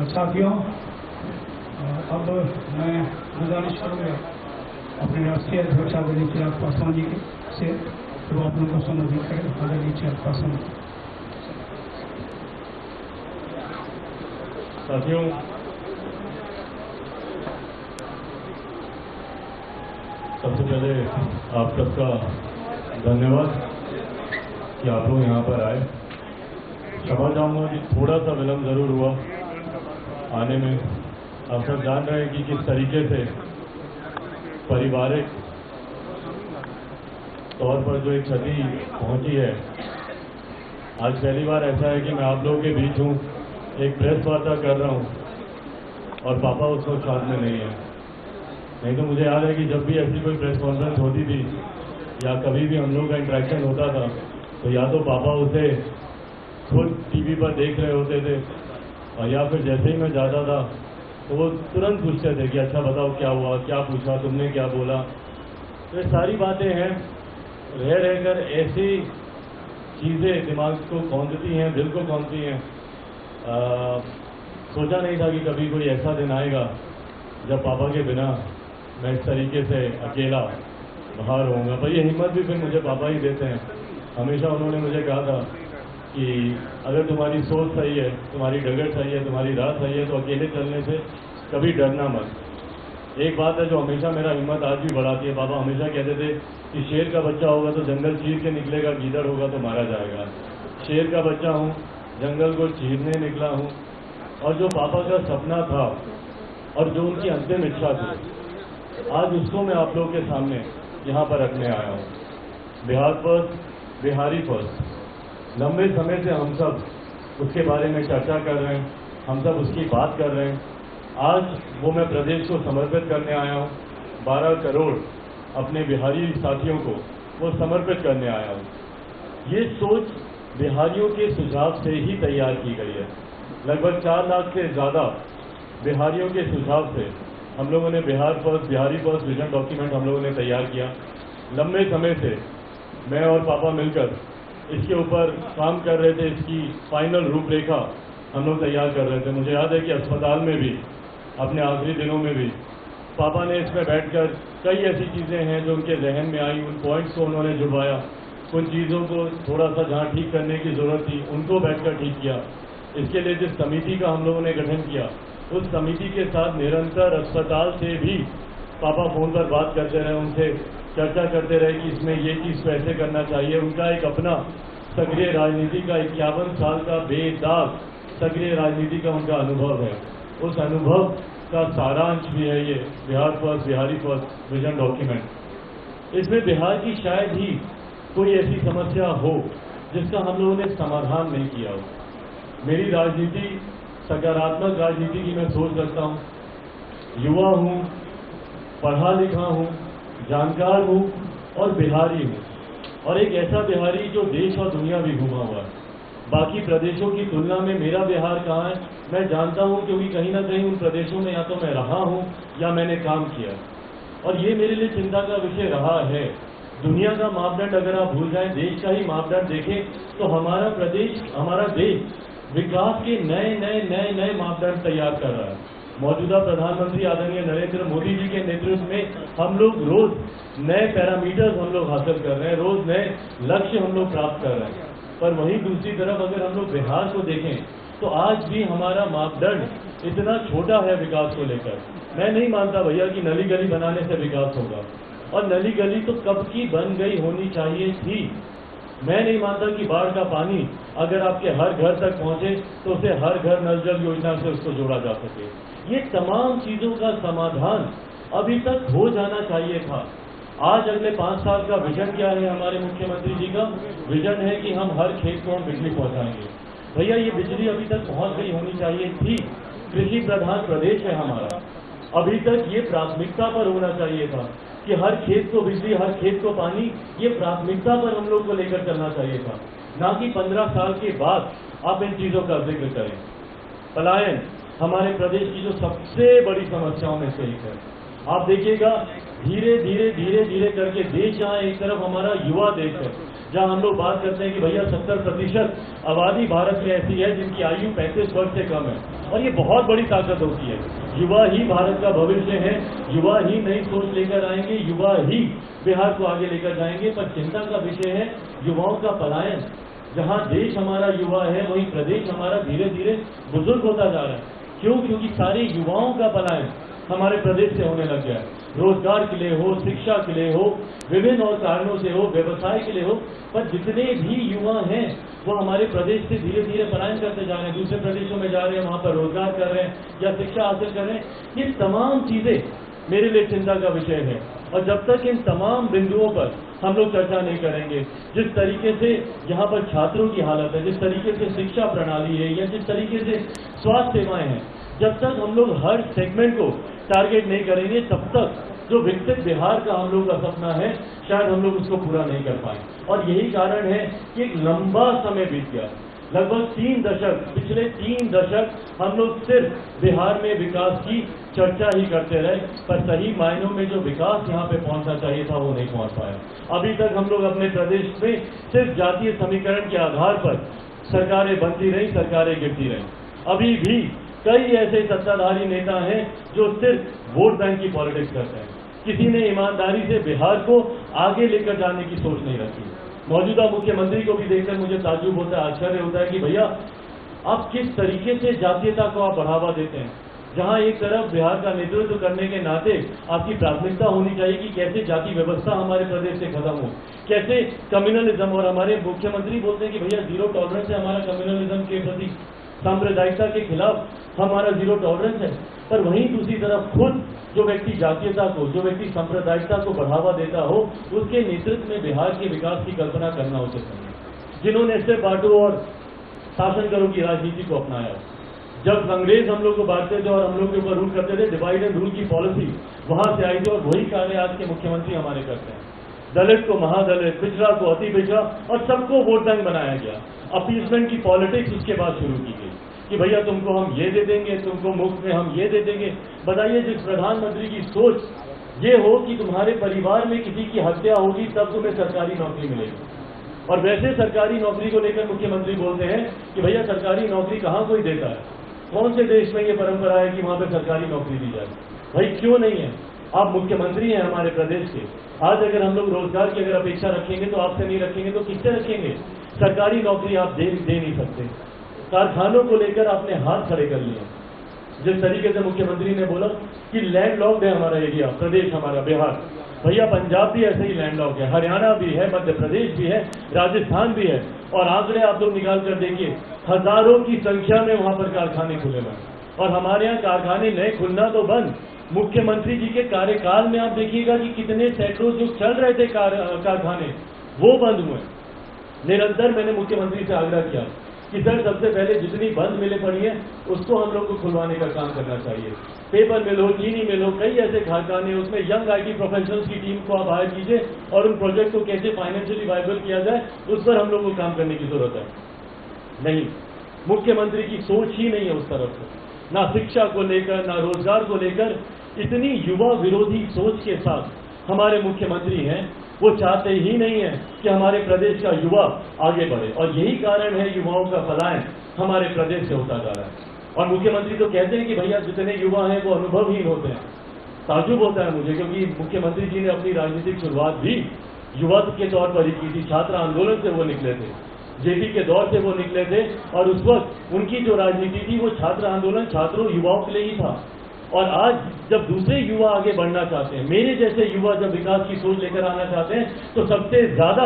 साथियों, अब मैं गुजारिश करूँगा अपने राष्ट्रीय अध्यक्ष आदरणीय चिराग पासवान जी से तो आप लोगों को संबोधित करें। आदरणीय चिराग पासवान। साथियों, सबसे पहले आप सबका धन्यवाद कि आप लोग यहाँ पर आए। क्षमा चाहूँगा कि थोड़ा सा विलम्ब जरूर हुआ आने में। आप सब जान रहे हैं कि किस तरीके से पारिवारिक तौर पर जो एक क्षति पहुंची है। आज पहली बार ऐसा है कि मैं आप लोगों के बीच हूँ, एक प्रेस वार्ता कर रहा हूँ और पापा उस वक्त साथ में नहीं है। नहीं तो मुझे याद है कि जब भी ऐसी कोई प्रेस कॉन्फ्रेंस होती थी या कभी भी हम लोग का इंटरेक्शन होता था तो या तो पापा उसे खुद टीवी पर देख रहे होते थे और या फिर जैसे ही मैं जाता था तो वो तुरंत पूछते थे कि अच्छा बताओ क्या हुआ, क्या पूछा, तुमने क्या बोला। तो ये सारी बातें हैं, रह रहकर ऐसी चीज़ें दिमाग को कौंधती हैं, दिल को कौंधती हैं। सोचा नहीं था कि कभी कोई ऐसा दिन आएगा जब पापा के बिना मैं इस तरीके से अकेला बाहर होऊंगा। पर ये हिम्मत भी फिर मुझे पापा ही देते हैं। हमेशा उन्होंने मुझे कहा था कि अगर तुम्हारी सोच सही है, तुम्हारी डगर सही है, तुम्हारी राह सही है तो अकेले चलने से कभी डरना मत। एक बात है जो हमेशा मेरा हिम्मत आज भी बढ़ाती है। पापा हमेशा कहते थे कि शेर का बच्चा होगा तो जंगल चीर के निकलेगा, गीदड़ होगा तो मारा जाएगा। शेर का बच्चा हूँ, जंगल को चीरने निकला हूँ। और जो पापा का सपना था और जो उनकी अंतिम इच्छा थी, आज उसको मैं आप लोगों के सामने यहाँ पर रखने आया हूँ। Bihar first, Bihari first. लंबे समय से हम सब उसके बारे में चर्चा कर रहे हैं, हम सब उसकी बात कर रहे हैं। आज वो मैं प्रदेश को समर्पित करने आया हूँ। 12 करोड़ अपने बिहारी साथियों को वो समर्पित करने आया हूँ। ये सोच बिहारियों के सुझाव से ही तैयार की गई है। लगभग 4 लाख से ज़्यादा बिहारियों के सुझाव से हम लोगों ने Bihar first, Bihari first vision document हम लोगों ने तैयार किया। लंबे समय से मैं और पापा मिलकर इसके ऊपर काम कर रहे थे। इसकी फाइनल रूपरेखा हम लोग तैयार कर रहे थे। मुझे याद है कि अस्पताल में भी, अपने आखिरी दिनों में भी पापा ने इसमें बैठकर कई ऐसी चीज़ें हैं जो उनके जहन में आई, उन पॉइंट्स को उन्होंने जुड़वाया। उन चीज़ों को थोड़ा सा जहाँ ठीक करने की ज़रूरत थी उनको बैठकर ठीक किया। इसके लिए जिस समिति का हम लोगों ने गठन किया, उस समिति के साथ निरंतर अस्पताल से भी पापा फ़ोन पर बात करते रहे, उनसे चर्चा करते रहे कि इसमें ये चीज़ कैसे करना चाहिए। उनका एक अपना सक्रिय राजनीति का 51 साल का बेदाग सक्रिय राजनीति का उनका अनुभव है। उस अनुभव का सारांश भी है ये Bihar first, Bihari first vision document. इसमें बिहार की शायद ही कोई ऐसी समस्या हो जिसका हम लोगों ने समाधान नहीं किया हो। मेरी राजनीति सकारात्मक राजनीति की मैं सोच रखता हूँ। युवा हूँ, पढ़ा लिखा हूँ, जानकार हूँ और बिहारी हूँ, और एक ऐसा बिहारी जो देश और दुनिया भी घूमा हुआ है। बाकी प्रदेशों की तुलना में मेरा बिहार कहाँ है मैं जानता हूँ, क्योंकि कहीं ना कहीं उन प्रदेशों में या तो मैं रहा हूँ या मैंने काम किया। और ये मेरे लिए चिंता का विषय रहा है। दुनिया का मापदंड अगर आप भूल जाएं, देश का ही मापदंड देखें तो हमारा प्रदेश, हमारा देश विकास के नए मापदंड तैयार कर रहा है। मौजूदा प्रधानमंत्री आदरणीय नरेंद्र मोदी जी के नेतृत्व में हम लोग रोज नए पैरामीटर्स हम लोग हासिल कर रहे हैं, रोज नए लक्ष्य हम लोग प्राप्त कर रहे हैं। पर वहीं दूसरी तरफ अगर हम लोग बिहार को देखें तो आज भी हमारा मापदंड इतना छोटा है विकास को लेकर। मैं नहीं मानता भैया कि नली गली बनाने से विकास होगा, और नली गली तो कब की बन गई होनी चाहिए थी। मैं नहीं मानता कि बाढ़ का पानी अगर आपके हर घर तक पहुंचे तो उसे हर घर नल जल योजना से उसको जोड़ा जा सके। ये तमाम चीजों का समाधान अभी तक हो जाना चाहिए था। आज अगले 5 साल का विजन क्या है हमारे मुख्यमंत्री जी का? विजन है कि हम हर खेत को हम बिजली पहुंचाएंगे। भैया ये बिजली अभी तक पहुंच गई होनी चाहिए थी। कृषि प्रधान प्रदेश है हमारा, अभी तक ये प्राथमिकता पर होना चाहिए था कि हर खेत को बिजली, हर खेत को पानी, ये प्राथमिकता पर हम लोग को लेकर चलना चाहिए था, ना कि 15 साल के बाद आप इन चीजों का जिक्र करें। पलायन हमारे प्रदेश की जो सबसे बड़ी समस्याओं में से एक है। आप देखिएगा धीरे धीरे करके देश, जहाँ एक तरफ हमारा युवा देश है, जहाँ हम लोग बात करते हैं कि भैया 70% आबादी भारत में ऐसी है जिनकी आयु 35 वर्ष से कम है, और ये बहुत बड़ी ताकत होती है। युवा ही भारत का भविष्य है, युवा ही नई सोच लेकर आएंगे, युवा ही बिहार को आगे लेकर जाएंगे। पर चिंता का विषय है युवाओं का पलायन। जहां देश हमारा युवा है, वहीं प्रदेश हमारा धीरे धीरे बुजुर्ग होता जा रहा है। क्यों? क्योंकि सारे युवाओं का पलायन हमारे प्रदेश से होने लग गया है। रोजगार के लिए हो, शिक्षा के लिए हो, विभिन्न और कारणों से हो, व्यवसाय के लिए हो, पर जितने भी युवा हैं वो हमारे प्रदेश से धीरे धीरे पलायन करते जा रहे हैं, दूसरे प्रदेशों में जा रहे हैं, वहां पर रोजगार कर रहे हैं या शिक्षा हासिल कर रहे हैं। ये तमाम चीजें मेरे लिए चिंता का विषय है। और जब तक इन तमाम बिंदुओं पर हम लोग चर्चा नहीं करेंगे, जिस तरीके से यहाँ पर छात्रों की हालत है, जिस तरीके से शिक्षा प्रणाली है, या जिस तरीके से स्वास्थ्य सेवाएं हैं, जब तक हम लोग हर सेगमेंट को टारगेट नहीं करेंगे, तब तक जो विकसित बिहार का हम लोग का सपना है, शायद हम लोग उसको पूरा नहीं कर पाए। और यही कारण है कि एक लंबा समय बीत गया, लगभग 3 दशक, पिछले 3 दशक हम लोग सिर्फ बिहार में विकास की चर्चा ही करते रहे, पर सही मायनों में जो विकास यहाँ पे पहुंचना चाहिए था वो नहीं पहुंच पाया। अभी तक हम लोग अपने प्रदेश में सिर्फ जातीय समीकरण के आधार पर सरकारें बनती रही, सरकारें गिरती रही। अभी भी कई ऐसे सत्ताधारी नेता हैं जो सिर्फ वोट बैंक की पॉलिटिक्स करते हैं। किसी ने ईमानदारी से बिहार को आगे लेकर जाने की सोच नहीं रखी। मौजूदा मुख्यमंत्री को भी देखकर मुझे ताज्जुब होता है, आश्चर्य होता है कि भैया आप किस तरीके से जातीयता को आप बढ़ावा देते हैं। जहां एक तरफ बिहार का नेतृत्व करने के नाते आपकी प्राथमिकता होनी चाहिए कि कैसे जाति व्यवस्था हमारे प्रदेश से खत्म हो, कैसे कम्युनलिज्म, और हमारे मुख्यमंत्री बोलते हैं कि भैया जीरो टॉलरेंस है हमारा कम्युनलिज्म के प्रति, सांप्रदायिकता के खिलाफ हमारा जीरो टॉलरेंस है। पर वहीं दूसरी तरफ खुद जो व्यक्ति जातीयता को, जो व्यक्ति सांप्रदायिकता को बढ़ावा देता हो, उसके नेतृत्व में बिहार के विकास की कल्पना करना उचित नहीं है। जिन्होंने सिर्फ बांटो और शासन करो की राजनीति को अपनाया, जब अंग्रेज हम लोग को बांटते थे और हम लोग के ऊपर रूल करते थे, डिवाइड एंड रूल की पॉलिसी वहां से आई थी, और वही कार्य आज के मुख्यमंत्री हमारे करते हैं। दलित को महादलित, पिछड़ा को अति पिछड़ा, और सबको वोट बैंक बनाया गया। अपीसमेंट की पॉलिटिक्स उसके बाद शुरू की गई कि भैया तुमको हम ये दे देंगे, तुमको मुफ्त में हम ये दे देंगे। बताइए, जिस प्रधानमंत्री की सोच ये हो कि तुम्हारे परिवार में किसी की हत्या होगी तब तुम्हें सरकारी नौकरी मिलेगी, और वैसे सरकारी नौकरी को लेकर मुख्यमंत्री बोलते हैं कि भैया सरकारी नौकरी कहाँ कोई देता है, कौन से देश में ये परंपरा है कि वहां पर सरकारी नौकरी दी जाए? भाई क्यों नहीं है? आप मुख्यमंत्री हैं हमारे प्रदेश के। आज अगर हम लोग रोजगार की अगर अपेक्षा रखेंगे तो आपसे नहीं रखेंगे तो किससे रखेंगे? सरकारी नौकरी आप दे नहीं सकते। कारखानों को लेकर आपने हाथ खड़े कर लिए। जिस तरीके से मुख्यमंत्री ने बोला कि लैंड लॉक्ड है हमारा एरिया, प्रदेश हमारा बिहार, भैया पंजाब भी ऐसे ही लैंड लॉक्ड है, हरियाणा भी है, मध्य प्रदेश भी है, राजस्थान भी है, और आंकड़े आप लोग निकाल कर देखिए, हजारों की संख्या में वहां पर कारखाने खुले हुए हैं। और हमारे यहाँ कारखाने नए खुलना तो बंद, मुख्यमंत्री जी के कार्यकाल में आप देखिएगा कि कितने सैकड़ों जो चल रहे थे कारखाने वो बंद हुए। निरंतर मैंने मुख्यमंत्री से आग्रह किया कि सर सबसे पहले जितनी बंद मिलें पड़ी है उसको हम लोग को खुलवाने का काम करना चाहिए। पेपर मिल हो, चीनी मिल हो, कई ऐसे कारखाने, उसमें यंग आईटी प्रोफेशनल्स की टीम को आप हायर कीजिए और उन प्रोजेक्ट को कैसे फाइनेंशियली वायबल किया जाए उस पर हम लोग को काम करने की जरूरत है। नहीं, मुख्यमंत्री की सोच ही नहीं है उस तरफ से, ना शिक्षा को लेकर, ना रोजगार को लेकर। इतनी युवा विरोधी सोच के साथ हमारे मुख्यमंत्री हैं, वो चाहते ही नहीं है कि हमारे प्रदेश का युवा आगे बढ़े, और यही कारण है युवाओं का पलायन हमारे प्रदेश से होता जा रहा है। और मुख्यमंत्री तो कहते हैं कि भैया जितने युवा हैं वो अनुभवहीन होते हैं। ताज्जुब होता है मुझे, क्योंकि मुख्यमंत्री जी ने अपनी राजनीतिक शुरुआत भी युवा के तौर पर ही की थी। छात्र आंदोलन से वो निकले थे, जेपी के दौर से वो निकले थे, और उस वक्त उनकी जो राजनीति थी वो छात्र आंदोलन छात्रों युवाओं के लिए ही था। और आज जब दूसरे युवा आगे बढ़ना चाहते हैं, मेरे जैसे युवा जब विकास की सोच लेकर आना चाहते हैं, तो सबसे ज्यादा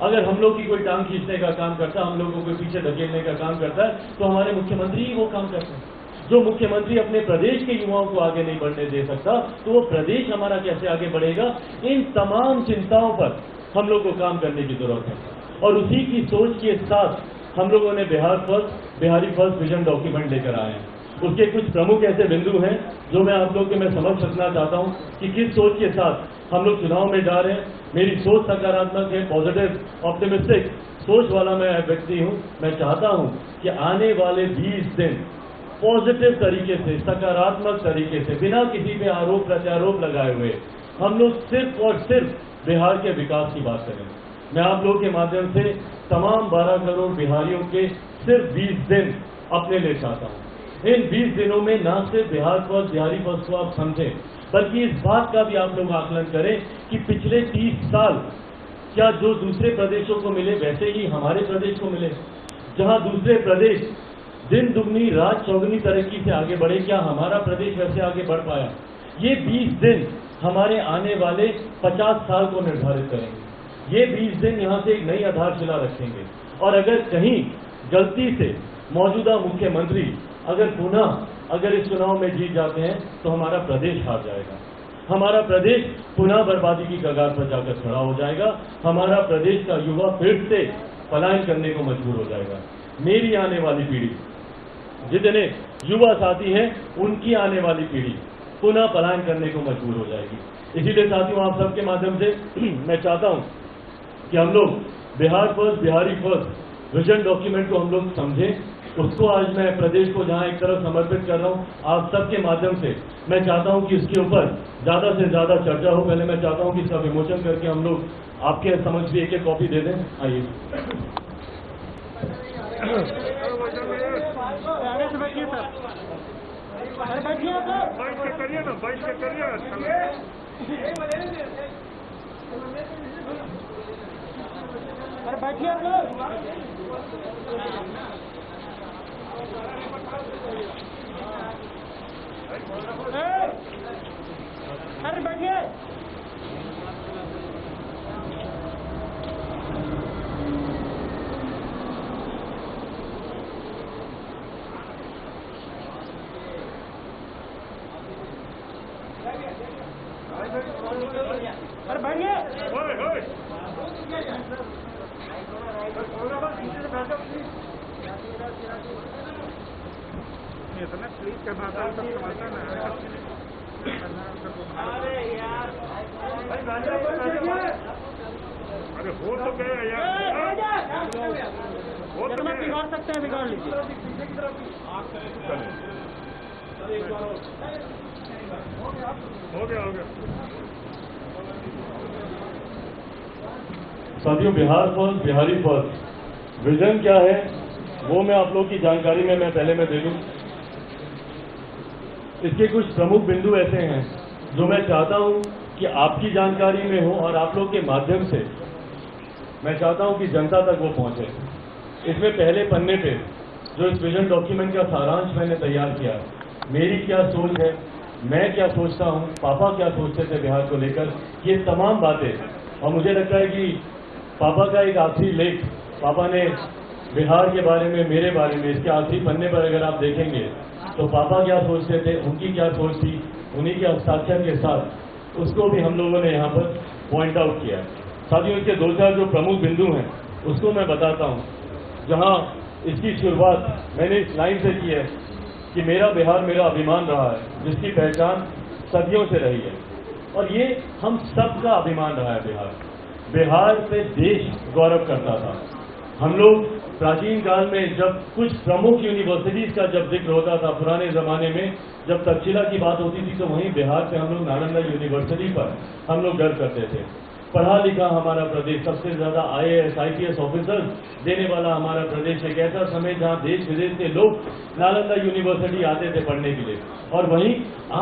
अगर हम लोग की कोई टांग खींचने का काम करता है, हम लोगों को पीछे धकेलने का काम करता है, तो हमारे मुख्यमंत्री ही वो काम करते हैं। जो मुख्यमंत्री अपने प्रदेश के युवाओं को आगे नहीं बढ़ने दे सकता, तो वो प्रदेश हमारा कैसे आगे बढ़ेगा? इन तमाम चिंताओं पर हम लोग को काम करने की जरूरत है। और उसी की सोच के साथ हम लोगों ने बिहारी फर्स्ट विजन डॉक्यूमेंट लेकर आए हैं। उसके कुछ प्रमुख ऐसे बिंदु हैं जो मैं आप लोग के मैं समझ सकना चाहता हूं कि किस सोच के साथ हम लोग चुनाव में जा रहे हैं। मेरी सोच सकारात्मक है, पॉजिटिव, ऑप्टिमिस्टिक सोच वाला मैं व्यक्ति हूं। मैं चाहता हूं कि आने वाले 20 दिन पॉजिटिव तरीके से, सकारात्मक तरीके से, बिना किसी पे आरोप प्रत्यारोप लगाए हुए हम लोग सिर्फ और सिर्फ बिहार के विकास की बात करें। मैं आप लोगों के माध्यम से तमाम 12 करोड़ बिहारियों के सिर्फ 20 दिन अपने लिए चाहता हूं। इन 20 दिनों में न सिर्फ बिहार फर्स्ट, बिहारी फर्स्ट को आप समझें, बल्कि इस बात का भी आप लोग आकलन करें कि पिछले 30 साल क्या जो दूसरे प्रदेशों को मिले वैसे ही हमारे प्रदेश को मिले? जहां दूसरे प्रदेश दिन दुगनी रात चौगुनी तरक्की से आगे बढ़े, क्या हमारा प्रदेश वैसे आगे बढ़ पाया? ये 20 दिन हमारे आने वाले 50 साल को निर्धारित करेंगे। ये 20 दिन यहाँ से एक नई आधारशिला रखेंगे। और अगर कहीं गलती से मौजूदा मुख्यमंत्री अगर इस चुनाव में जीत जाते हैं तो हमारा प्रदेश हार जाएगा, हमारा प्रदेश पुनः बर्बादी की कगार पर जाकर खड़ा हो जाएगा, हमारा प्रदेश का युवा फिर से पलायन करने को मजबूर हो जाएगा। मेरी आने वाली पीढ़ी, जितने युवा साथी हैं, उनकी आने वाली पीढ़ी पुनः पलायन करने को मजबूर हो जाएगी। इसीलिए साथियों, आप सबके माध्यम से मैं चाहता हूं कि हम लोग Bihar first, Bihari first vision document को हम लोग समझें। उसको आज मैं प्रदेश को जहां एक तरफ समर्पित कर रहा हूं, आप सबके माध्यम से मैं चाहता हूं कि इसके ऊपर ज्यादा से ज्यादा चर्चा हो। पहले मैं चाहता हूं कि इसका विमोचन करके हम लोग आपके समक्ष भी एक कॉपी दे दें। आइए अरे बैठिए। अरे बैठिए। प्लीज करना अरे यार, अरे हो तो गया यार, हो तो बिगाड़ सकते हैं, बिगाड़ लीजिए। हो गया। साथियों, Bihar first, Bihari first vision क्या है वो मैं आप लोग की जानकारी में पहले दे दूं। इसके कुछ प्रमुख बिंदु ऐसे हैं जो मैं चाहता हूं कि आपकी जानकारी में हो और आप लोग के माध्यम से मैं चाहता हूं कि जनता तक वो पहुंचे। इसमें पहले पन्ने पे जो इस विजन डॉक्यूमेंट का सारांश मैंने तैयार किया, मेरी क्या सोच है, मैं क्या सोचता हूं, पापा क्या सोचते थे बिहार को लेकर, ये तमाम बातें। और मुझे लगता है कि पापा का एक आखिरी लेख पापा ने बिहार के बारे में, मेरे बारे में, इसके आखिरी पन्ने पर अगर आप देखेंगे तो पापा क्या सोचते थे, उनकी क्या सोच थी, उन्हीं के हस्ताक्षर के साथ उसको भी हम लोगों ने यहाँ पर पॉइंट आउट किया। साथियों, इसके 2-4 जो प्रमुख बिंदु हैं उसको मैं बताता हूँ। जहाँ इसकी शुरुआत मैंने इस लाइन से की है कि मेरा बिहार मेरा अभिमान रहा है, जिसकी पहचान सदियों से रही है, और ये हम सबका अभिमान रहा है। बिहार पे देश गौरव करता था। हम लोग प्राचीन काल में जब कुछ प्रमुख यूनिवर्सिटीज का जब जिक्र होता था, पुराने जमाने में जब तक्षशिला की बात होती थी, तो वहीं बिहार पे हम लोग नालंदा यूनिवर्सिटी पर हम लोग गर्व करते थे। पढ़ा लिखा हमारा प्रदेश, सबसे ज्यादा IAS IPS ऑफिसर्स देने वाला हमारा प्रदेश, एक ऐसा समय जहां देश विदेश के लोग नालंदा यूनिवर्सिटी आते थे पढ़ने के लिए। और वहीं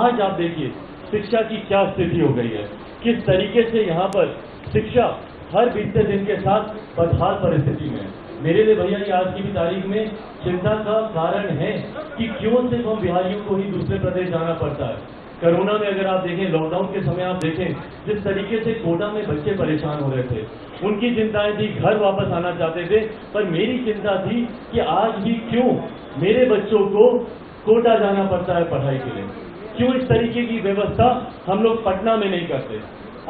आज आप देखिए शिक्षा की क्या स्थिति हो गई है, किस तरीके से यहाँ पर शिक्षा हर बीतते दिन के साथ बदहाल परिस्थिति में। मेरे लिए भैया ये आज की भी तारीख में चिंता का कारण है कि क्यों सिर्फ हम बिहारियों को ही दूसरे प्रदेश जाना पड़ता है। कोरोना में अगर आप देखें, लॉकडाउन के समय आप देखें जिस तरीके से कोटा में बच्चे परेशान हो रहे थे, उनकी चिंताएं थी, घर वापस आना चाहते थे, पर मेरी चिंता थी कि आज भी क्यों मेरे बच्चों को कोटा जाना पड़ता है पढ़ाई के लिए, क्यों इस तरीके की व्यवस्था हम लोग पटना में नहीं करते।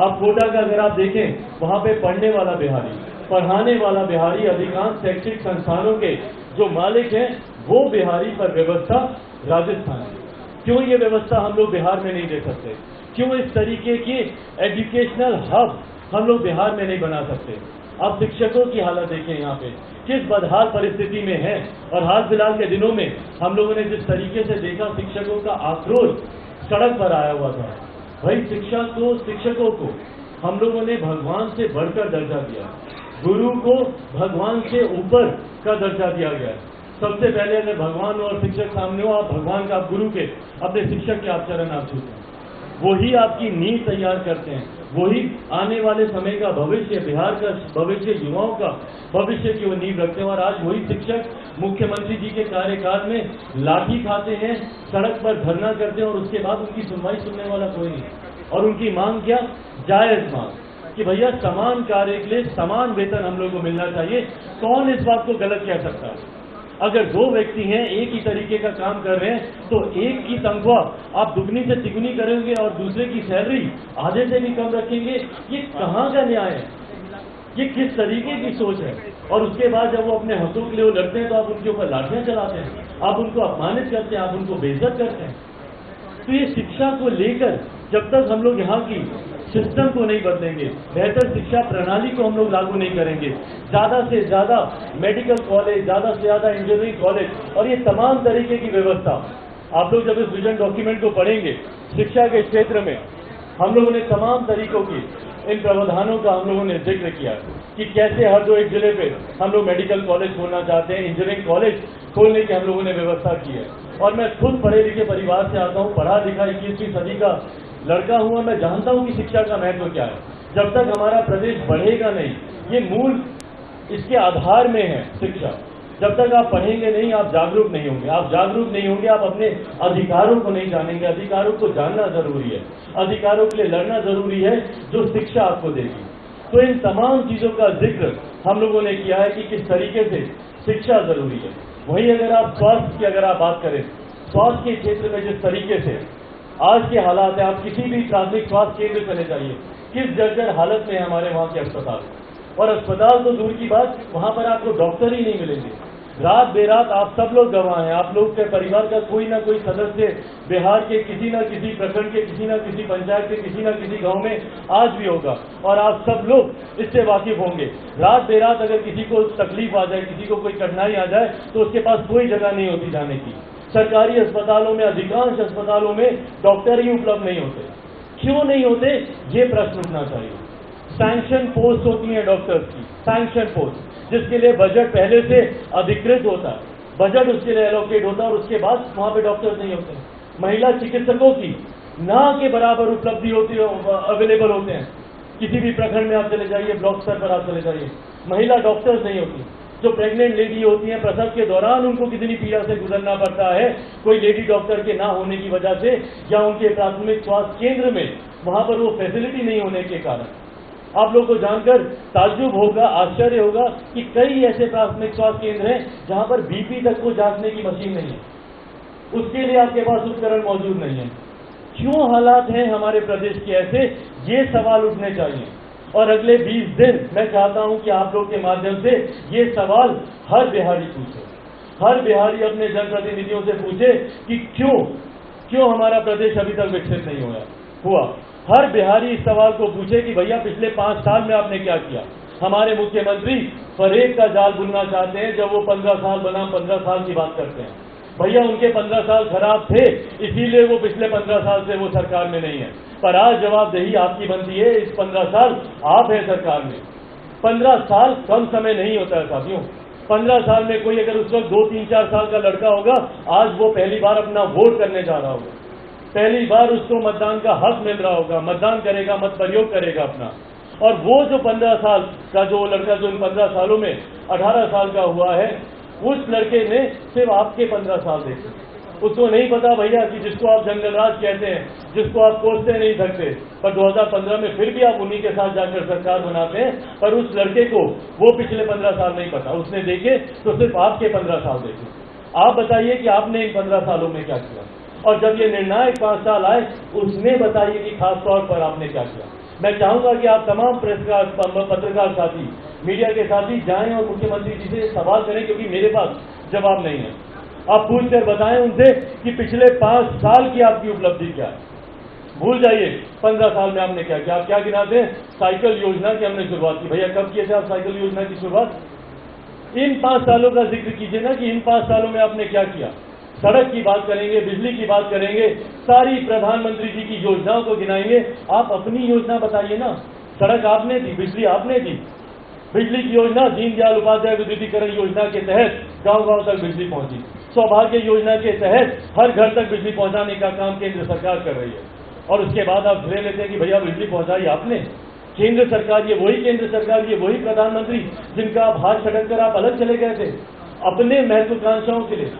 आप कोटा का अगर आप देखें, वहां पे पढ़ने वाला बिहारी, पढ़ाने वाला बिहारी, अधिकांश शैक्षिक संस्थानों के जो मालिक हैं वो बिहारी, पर व्यवस्था राजस्थान की। क्यों ये व्यवस्था हम लोग बिहार में नहीं दे सकते? क्यों इस तरीके की एजुकेशनल हब हम लोग बिहार में नहीं बना सकते? अब शिक्षकों की हालत देखें यहाँ पे किस बदहाल परिस्थिति में है। और हाल फिलहाल के दिनों में हम लोगों ने जिस तरीके से देखा, शिक्षकों का आक्रोश सड़क पर आया हुआ था। भाई शिक्षकों को हम लोगों ने भगवान से बढ़कर दर्जा दिया, गुरु को भगवान से ऊपर का दर्जा दिया गया। सबसे पहले अगर भगवान और शिक्षक सामने हो, आप भगवान का, आप गुरु के, अपने शिक्षक के आप चरण आप छूते हैं। वही आपकी नींव तैयार करते हैं, वही आने वाले समय का भविष्य, बिहार का भविष्य, युवाओं का भविष्य की वो नींव रखते हैं। और आज वही शिक्षक मुख्यमंत्री जी के कार्यकाल में लाठी खाते हैं, सड़क पर धरना करते हैं और उसके बाद उनकी सुनवाई सुनने वाला कोई नहीं। और उनकी मांग क्या? जायज मांग कि भैया समान कार्य के लिए समान वेतन हम लोग को मिलना चाहिए। कौन इस बात को गलत कह सकता है? अगर दो व्यक्ति हैं, एक ही तरीके का काम कर रहे हैं, तो एक की तनख्वाह आप दुगनी से तिगुनी करेंगे और दूसरे की सैलरी आधे से भी कम रखेंगे। ये कहाँ का न्याय है? ये किस तरीके की सोच है? और उसके बाद जब वो अपने हकों के लिए वो लड़ते हैं तो आप उनके ऊपर लाठियां चलाते हैं, आप उनको अपमानित करते हैं, आप उनको बेइज्जत करते हैं। तो ये शिक्षा को लेकर जब तक हम लोग यहाँ की सिस्टम को नहीं बदलेंगे, बेहतर शिक्षा प्रणाली को हम लोग लागू नहीं करेंगे, ज्यादा से ज्यादा मेडिकल कॉलेज, ज्यादा से ज्यादा इंजीनियरिंग कॉलेज और ये तमाम तरीके की व्यवस्था, आप लोग जब इस विजन डॉक्यूमेंट को पढ़ेंगे, शिक्षा के क्षेत्र में हम लोगों ने तमाम तरीकों की इन प्रावधानों का हम लोगों ने जिक्र किया कि कैसे हर दो एक जिले पे हम लोग मेडिकल कॉलेज खोलना चाहते हैं, इंजीनियरिंग कॉलेज खोलने की हम लोगों ने व्यवस्था की है। और मैं खुद पढ़े लिखे परिवार से आता हूँ, पढ़ा लिखा 21वीं सदी का लड़का हुआ, मैं जानता हूं कि शिक्षा का महत्व क्या है। जब तक हमारा प्रदेश बढ़ेगा नहीं, ये मूल इसके आधार में है शिक्षा। जब तक आप पढ़ेंगे नहीं, आप जागरूक नहीं होंगे, आप जागरूक नहीं होंगे, आप अपने अधिकारों को नहीं जानेंगे। अधिकारों को जानना जरूरी है, अधिकारों के लिए लड़ना जरूरी है, जो शिक्षा आपको देगी। तो इन तमाम चीजों का जिक्र हम लोगों ने किया है कि किस तरीके से शिक्षा जरूरी है। वही अगर आप स्वास्थ्य की अगर आप बात करें, स्वास्थ्य के क्षेत्र में जिस तरीके से आज के हालात है, आप किसी भी प्राथमिक स्वास्थ्य केंद्र चले जाइए, किस जर्जर हालत में है हमारे वहाँ के अस्पताल। और अस्पताल तो दूर की बात, वहाँ पर आपको डॉक्टर ही नहीं मिलेंगे। रात बेरात आप सब लोग गवाह हैं, आप लोग के परिवार का कोई ना कोई सदस्य बिहार के किसी न किसी प्रखंड के, किसी न किसी पंचायत के, किसी न किसी गांव में आज भी होगा और आप सब लोग इससे वाकिफ होंगे। रात बेरात अगर किसी को तकलीफ आ जाए, किसी को कोई कठिनाई आ जाए, तो उसके पास कोई जगह नहीं होती जाने की। सरकारी अस्पतालों में, अधिकांश अस्पतालों में डॉक्टर ही उपलब्ध नहीं होते। क्यों नहीं होते, ये प्रश्न उठना चाहिए। सैंक्शन पोस्ट होती है डॉक्टर्स की, सैंक्शन पोस्ट, जिसके लिए बजट पहले से अधिकृत होता है, बजट उसके लिए एलोकेट होता है और उसके बाद वहां पे डॉक्टर्स नहीं होते। महिला चिकित्सकों की ना के बराबर उपलब्धि होती है, अवेलेबल होते हैं। किसी भी प्रखंड में आप चले जाइए, ब्लॉक स्तर पर आप चले जाइए, महिला डॉक्टर्स नहीं होती। जो प्रेग्नेंट लेडी होती हैं, प्रसव के दौरान उनको कितनी पीड़ा से गुजरना पड़ता है, कोई लेडी डॉक्टर के ना होने की वजह से, या उनके प्राथमिक स्वास्थ्य केंद्र में वहां पर वो फैसिलिटी नहीं होने के कारण। आप लोग को जानकर ताज्जुब होगा, आश्चर्य होगा कि कई ऐसे प्राथमिक स्वास्थ्य केंद्र हैं जहां पर बीपी तक को जांचने की मशीन नहीं है, उसके लिए आपके पास उपकरण मौजूद नहीं है। क्यों हालात हैं हमारे प्रदेश के ऐसे, ये सवाल उठने चाहिए। और अगले 20 दिन मैं चाहता हूं कि आप लोग के माध्यम से ये सवाल हर बिहारी पूछे, हर बिहारी अपने जनप्रतिनिधियों से पूछे कि क्यों हमारा प्रदेश अभी तक विकसित नहीं हुआ। हर बिहारी इस सवाल को पूछे कि भैया पिछले 5 साल में आपने क्या किया। हमारे मुख्यमंत्री फरेब का जाल बुनना चाहते हैं, जब वो 15 साल बना, 15 साल की बात करते हैं। भैया उनके 15 साल खराब थे, इसीलिए वो पिछले 15 साल से वो सरकार में नहीं है। पर आज जवाबदेही आपकी बनती है, इस 15 साल आप हैं सरकार में। 15 साल कम समय नहीं होता है साथियों। 15 साल में कोई अगर उस वक्त 2, 3, 4 साल का लड़का होगा, आज वो पहली बार अपना वोट करने जा रहा होगा, पहली बार उसको मतदान का हक मिल रहा होगा, मतदान करेगा, मत प्रयोग करेगा अपना। और वो जो 15 साल का जो लड़का जो इन 15 सालों में 18 साल का हुआ है, उस लड़के ने सिर्फ आपके 15 साल देखे। उसको नहीं पता भैया कि जिसको आप जंगल राज कहते हैं, जिसको आप कोसते नहीं सकते, पर 2015 में फिर भी आप उन्हीं के साथ जाकर सरकार बनाते हैं। पर उस लड़के को वो पिछले 15 साल नहीं पता, उसने देखे तो सिर्फ आपके 15 साल देखे। आप बताइए कि आपने इन 15 सालों में क्या किया। और जब ये निर्णायक 5 साल आए, उसने बताइए कि खास तौर पर आपने क्या किया। मैं चाहूंगा कि आप तमाम पत्रकार साथी, मीडिया के साथी जाएं और मुख्यमंत्री जी से सवाल करें, क्योंकि मेरे पास जवाब नहीं है। आप पूछ कर बताएं उनसे कि पिछले 5 साल की आपकी उपलब्धि क्या है। भूल जाइए 15 साल में आपने क्या किया। आप क्या गिनाते हैं? साइकिल योजना की हमने शुरुआत की। भैया कब किए थे आप साइकिल योजना की शुरुआत? इन 5 सालों का जिक्र कीजिए ना कि इन 5 सालों में आपने क्या किया। सड़क की बात करेंगे, बिजली की बात करेंगे, सारी प्रधानमंत्री जी की योजनाओं को गिनाएंगे। आप अपनी योजना बताइए ना। सड़क आपने दी, बिजली आपने दी, बिजली की योजना दीनदयाल उपाध्याय विद्युतीकरण योजना के तहत गांव-गांव तक बिजली पहुंची। सौभाग्य योजना के तहत हर घर तक बिजली पहुंचाने का काम केंद्र सरकार कर रही है। और उसके बाद आप श्रेय लेते हैं कि भैया बिजली पहुंचाई आपने। केंद्र सरकार, ये वही केंद्र सरकार, ये वही प्रधानमंत्री जिनका आप हाथ छटक कर आप अलग चले गए थे अपने महत्वाकांक्षाओं के लिए।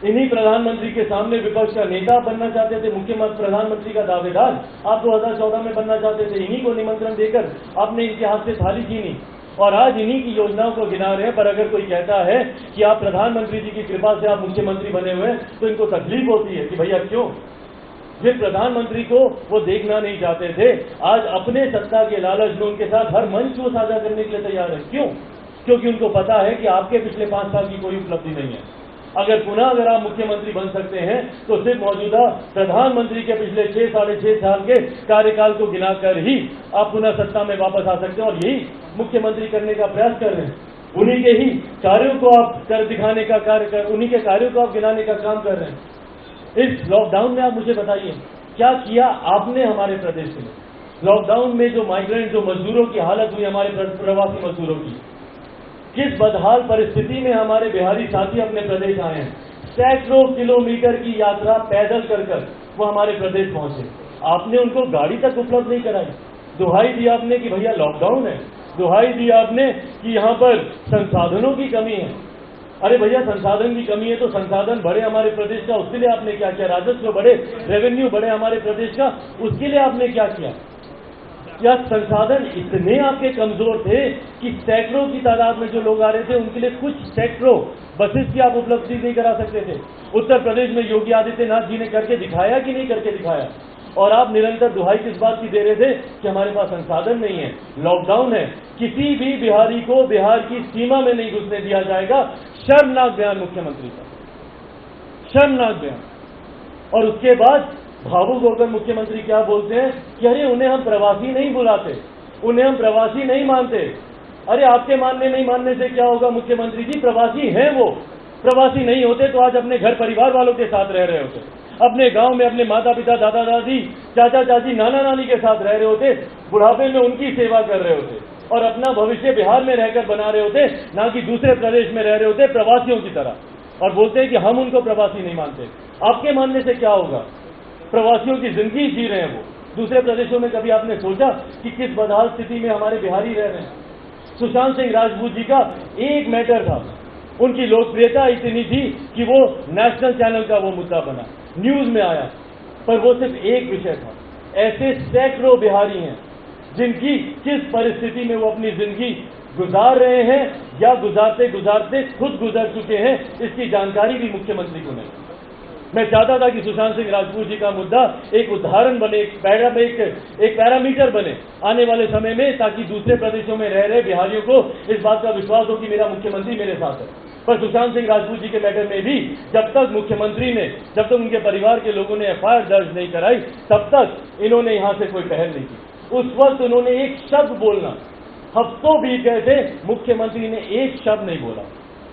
इन्हीं प्रधानमंत्री के सामने विपक्ष का नेता बनना चाहते थे, मुख्यमंत्री प्रधानमंत्री का दावेदार आप 2014 में बनना चाहते थे। इन्हीं को निमंत्रण देकर आपने इनके हाथ से थाली छीनी और आज इन्हीं की योजनाओं को गिना रहे हैं। पर अगर कोई कहता है कि आप प्रधानमंत्री जी की कृपा से आप मुख्यमंत्री बने हुए हैं, तो इनको तकलीफ होती है कि भैया क्यों? जिस प्रधानमंत्री को वो देखना नहीं चाहते थे, आज अपने सत्ता के लालच में उनके साथ हर मंच को साझा करने के लिए तैयार है। क्यों? क्योंकि उनको पता है कि आपके पिछले 5 साल की कोई उपलब्धि नहीं है। अगर आप मुख्यमंत्री बन सकते हैं तो सिर्फ मौजूदा प्रधानमंत्री के पिछले 6 साढ़े 6 साल के कार्यकाल को गिनाकर ही आप पुनः सत्ता में वापस आ सकते हैं। और यही मुख्यमंत्री करने का प्रयास कर रहे हैं। उन्हीं के ही कार्यों को आप कर दिखाने का कार्य कर, उन्हीं के कार्यों को आप गिनाने का काम कर रहे हैं। इस लॉकडाउन में आप मुझे बताइए क्या किया आपने हमारे प्रदेश के लिए? लॉकडाउन में जो माइग्रेंट, जो मजदूरों की हालत हुई, हमारे प्रवासी मजदूरों की, किस बदहाल परिस्थिति में हमारे बिहारी साथी अपने प्रदेश आए हैं। सैकड़ों किलोमीटर की यात्रा पैदल कर वो हमारे प्रदेश पहुंचे। आपने उनको गाड़ी तक उपलब्ध नहीं कराई। दुहाई दी आपने कि भैया लॉकडाउन है, दुहाई दी आपने कि यहाँ पर संसाधनों की कमी है। अरे भैया संसाधन की कमी है तो संसाधन बढ़े हमारे प्रदेश का, उसके लिए आपने क्या किया? राजस्व बढ़े, रेवेन्यू बढ़े हमारे प्रदेश का, उसके लिए आपने क्या किया? क्या संसाधन इतने आपके कमजोर थे कि सैकड़ों की तादाद में जो लोग आ रहे थे उनके लिए कुछ सैकड़ों बसेस की आप उपलब्धि नहीं करा सकते थे? उत्तर प्रदेश में योगी आदित्यनाथ जी ने करके दिखाया कि नहीं करके दिखाया? और आप निरंतर दुहाई किस बात की दे रहे थे कि हमारे पास संसाधन नहीं है, लॉकडाउन है, किसी भी बिहारी को बिहार की सीमा में नहीं घुसने दिया जाएगा। शर्मनाक बयान मुख्यमंत्री का, शर्मनाक बयान। और उसके बाद भावुक होकर मुख्यमंत्री क्या बोलते हैं कि अरे उन्हें हम प्रवासी नहीं बुलाते, उन्हें हम प्रवासी नहीं मानते। अरे आपके मानने नहीं मानने से क्या होगा मुख्यमंत्री जी? प्रवासी हैं वो। प्रवासी नहीं होते तो आज अपने घर परिवार वालों के साथ रह रहे होते, अपने गांव में अपने माता पिता, दादा दादी, चाचा चाची, नाना नानी के साथ रह रहे होते, बुढ़ापे में उनकी सेवा कर रहे होते और अपना भविष्य बिहार में रहकर बना रहे होते, ना कि दूसरे प्रदेश में रह रहे होते प्रवासियों की तरह। और बोलते हैं कि हम उनको प्रवासी नहीं मानते। आपके मानने से क्या होगा? प्रवासियों की जिंदगी जी रहे हैं वो। दूसरे प्रदेशों में कभी आपने सोचा कि किस बदहाल स्थिति में हमारे बिहारी रह रहे हैं? सुशांत सिंह राजपूत जी का एक मैटर था, उनकी लोकप्रियता इतनी थी कि वो नेशनल चैनल का वो मुद्दा बना, न्यूज में आया, पर वो सिर्फ एक विषय था। ऐसे सैकड़ों बिहारी हैं जिनकी किस परिस्थिति में वो अपनी जिंदगी गुजार रहे हैं या गुजारते गुजारते खुद गुजर चुके हैं, इसकी जानकारी भी मुख्यमंत्री को नहीं। मैं चाहता था कि सुशांत सिंह राजपूत जी का मुद्दा एक उदाहरण बने, एक पैरामीटर बने आने वाले समय में, ताकि दूसरे प्रदेशों में रह रहे बिहारियों को इस बात का विश्वास हो कि मेरा मुख्यमंत्री मेरे साथ है। पर सुशांत सिंह राजपूत जी के मैटर में भी जब तक मुख्यमंत्री ने, जब तक उनके परिवार के लोगों ने एफआईआर दर्ज नहीं कराई, तब तक इन्होंने यहां से कोई पहल नहीं की। उस वक्त उन्होंने एक शब्द बोलना, हफ्तों बीत गए थे, मुख्यमंत्री ने एक शब्द नहीं बोला।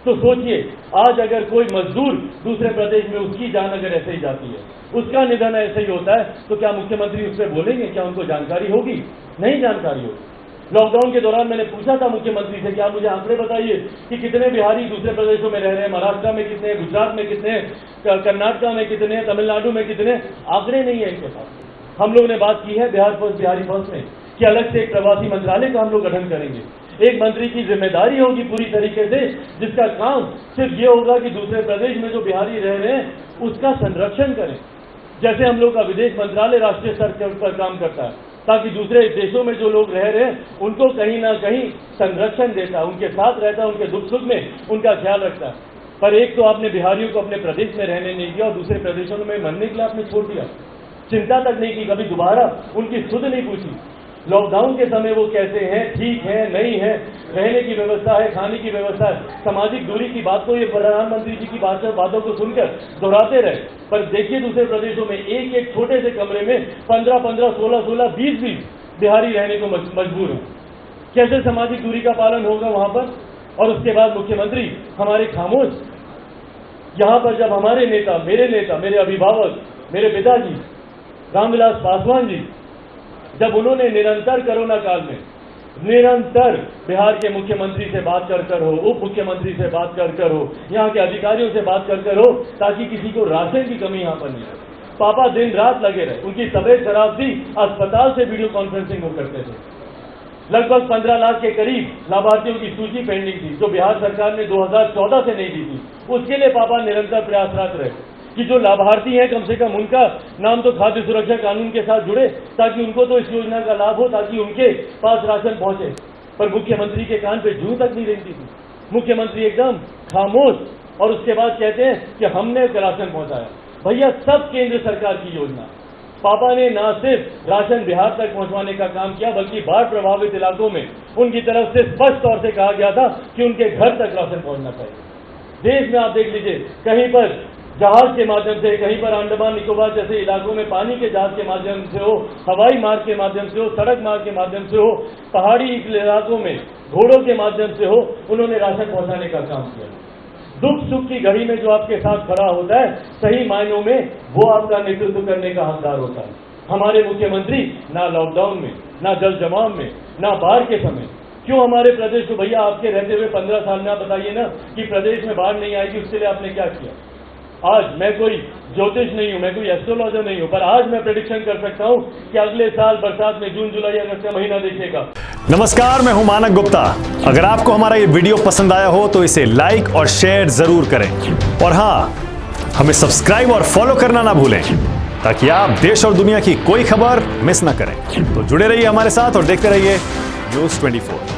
तो सोचिए आज अगर कोई मजदूर दूसरे प्रदेश में, उसकी जान अगर ऐसे ही जाती है, उसका निधन ऐसे ही होता है, तो क्या मुख्यमंत्री उससे बोलेंगे? क्या उनको जानकारी होगी? नहीं जानकारी होगी। लॉकडाउन के दौरान मैंने पूछा था मुख्यमंत्री से कि आप मुझे आंकड़े बताइए कि कितने बिहारी दूसरे प्रदेशों में रह रहे हैं, महाराष्ट्र में कितने, गुजरात में कितने, कर्नाटक में कितने, तमिलनाडु में कितने। आंकड़े नहीं है इनके पास। हम लोग ने बात की है बिहार फर्स्ट, बिहारी फर्स्ट में कि अलग से एक प्रवासी मंत्रालय का हम लोग गठन करेंगे। एक मंत्री की जिम्मेदारी होगी पूरी तरीके से, जिसका काम सिर्फ ये होगा कि दूसरे प्रदेश में जो बिहारी रह रहे हैं उसका संरक्षण करें। जैसे हम लोग का विदेश मंत्रालय राष्ट्रीय स्तर पर काम करता है, ताकि दूसरे देशों में जो लोग रह रहे हैं उनको कहीं ना कहीं संरक्षण देता है, उनके साथ रहता है, उनके दुख सुख में उनका ख्याल रखता है। पर एक तो आपने बिहारियों को अपने प्रदेश में रहने नहीं दिया और दूसरे प्रदेशों में मरने के लिए आपने छोड़ दिया। चिंता तक नहीं की, कभी दोबारा उनकी सुध नहीं पूछी। लॉकडाउन के समय वो कैसे हैं, ठीक है, नहीं है, रहने की व्यवस्था है, खाने की व्यवस्था है, सामाजिक दूरी की बात को ये प्रधानमंत्री जी की बातों को सुनकर दोहराते रहे। पर देखिए दूसरे प्रदेशों में एक एक छोटे से कमरे में 15-15, 16-16, 20-20 बिहारी रहने को मजबूर हैं। कैसे सामाजिक दूरी का पालन होगा वहां पर? और उसके बाद मुख्यमंत्री हमारे खामोश। यहां पर जब हमारे नेता, मेरे अभिभावक, मेरे पिताजी रामविलास पासवान जी, जब उन्होंने निरंतर कोरोना काल में निरंतर बिहार के मुख्यमंत्री से बात कर हो, उप मुख्यमंत्री से बात कर हो, यहाँ के अधिकारियों से बात कर हो, ताकि किसी को राशन की कमी यहाँ पर नहीं हो। पापा दिन रात लगे रहे, उनकी तबीयत खराब थी, अस्पताल से वीडियो कॉन्फ्रेंसिंग वो करते थे। लगभग 15 लाख के करीब लाभार्थियों की सूची पेंडिंग थी, जो बिहार सरकार ने 2014 से नहीं दी थी। उसके लिए पापा निरंतर प्रयासरत रहे कि जो लाभार्थी हैं कम से कम उनका नाम तो खाद्य सुरक्षा कानून के साथ जुड़े, ताकि उनको तो इस योजना का लाभ हो, ताकि उनके पास राशन पहुंचे। पर मुख्यमंत्री के कान पे जूं तक नहीं रेंगती थी। मुख्यमंत्री एकदम खामोश, और उसके बाद कहते हैं कि हमने राशन पहुंचाया। भैया, सब केंद्र सरकार की योजना। पापा ने न सिर्फ राशन बिहार तक पहुंचवाने का काम किया, बल्कि बाढ़ प्रभावित इलाकों में उनकी तरफ से स्पष्ट तौर से कहा गया था कि उनके घर तक राशन पहुंचना चाहिए। देश में आप देख लीजिए, कहीं पर जहाज के माध्यम से, कहीं पर अंडमान निकोबार जैसे इलाकों में पानी के जहाज के माध्यम से हो, हवाई मार्ग के माध्यम से हो, सड़क मार्ग के माध्यम से हो, पहाड़ी इलाकों में घोड़ों के माध्यम से हो, उन्होंने राशन पहुंचाने का काम किया। दुख सुख की घड़ी में जो आपके साथ खड़ा होता है, सही मायनों में वो आपका नेतृत्व करने का हकदार होता है। हमारे मुख्यमंत्री ना लॉकडाउन में, ना जल जमाव में, ना बाढ़ के समय, क्यों हमारे प्रदेश को, भैया आपके रहते हुए 15 साल में आप बताइए ना कि प्रदेश में बाढ़ नहीं आएगी, उसके लिए आपने क्या किया? आज मैं कोई ज्योतिष नहीं हूं, मैं कोई एस्ट्रोलॉजर नहीं हूं, पर आज मैं प्रेडिक्शन कर सकता हूं कि अगले साल बरसात में जून जुलाई अगस्त का महीना देखिएगा। नमस्कार, मैं हूं मानक गुप्ता। अगर आपको हमारा ये वीडियो पसंद आया हो तो इसे लाइक और शेयर जरूर करें, और हाँ, हमें सब्सक्राइब और फॉलो करना ना भूलें, ताकि आप देश और दुनिया की कोई खबर मिस ना करें। तो जुड़े रहिए हमारे साथ और देखते रहिए News 24।